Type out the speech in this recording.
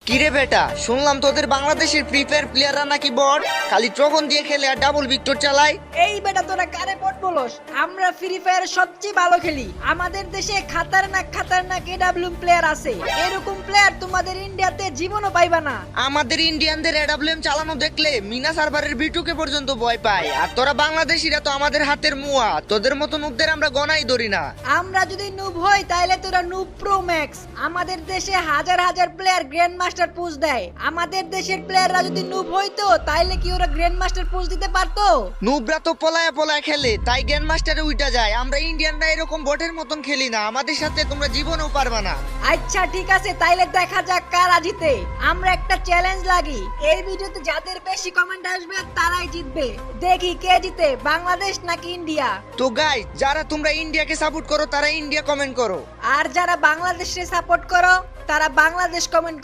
কিরে বেটা, শুনলাম তোদের বাংলাদেশের ফ্রি ফায়ার প্লেয়াররা নাকি বট, খালি ট্রগন দিয়ে খেলে আর ডাবল ভিক্টর চালায়। এই বেটা তোরা কারে বট বলস? আমরা ফ্রি ফায়ার সবচেয়ে ভালো খেলি। আমাদের দেশে খাতারনাক এডাব্লিউএম প্লেয়ার আছে। এরকম প্লেয়ার তোমাদের ইন্ডিয়াতে জীবনও পাইবা না। আমাদের ইন্ডিয়ানদের এডাব্লিউএম চালানো দেখলে মিনা সার্ভারের বিটুকে পর্যন্ত ভয় পায়। আর তোরা বাংলাদেশিরা তো আমাদের হাতের মুয়া, তোদের মতো নুবদের আমরা গনাই ধরি না। আমরা যদি নুব হই তাইলে তোরা নুব প্রো ম্যাক্স। আমাদের দেশে হাজার হাজার প্লেয়ার গ্র্যান্ড মাস্টার পুশ দেয়। আমাদের দেশের প্লেয়াররা যদি নুব হইতো তাইলে কি ওরা গ্র্যান্ড মাস্টার পুশ দিতে পারতো? নুবরা তো পলায়া খেলে, তাই গ্র্যান্ড মাস্টারে উইটা যায়। আমরা ইন্ডিয়ানরা এরকম বটের মতন খেলি না, আমাদের সাথে তোমরা জীবনেও পারবা না। আচ্ছা ঠিক আছে, তাইলে দেখা যাক কারা জিতে। আমরা একটা চ্যালেঞ্জ লাগি, এই ভিডিওতে যাদের বেশি কমেন্ট আসবে তারাই জিতবে। দেখি কে জিতে, বাংলাদেশ নাকি ইন্ডিয়া। তো গাইস, যারা তোমরা ইন্ডিয়াকে সাপোর্ট করো তারা ইন্ডিয়া কমেন্ট করো, আর যারা বাংলাদেশে সাপোর্ট করো তারা বাংলাদেশ কমেন্ট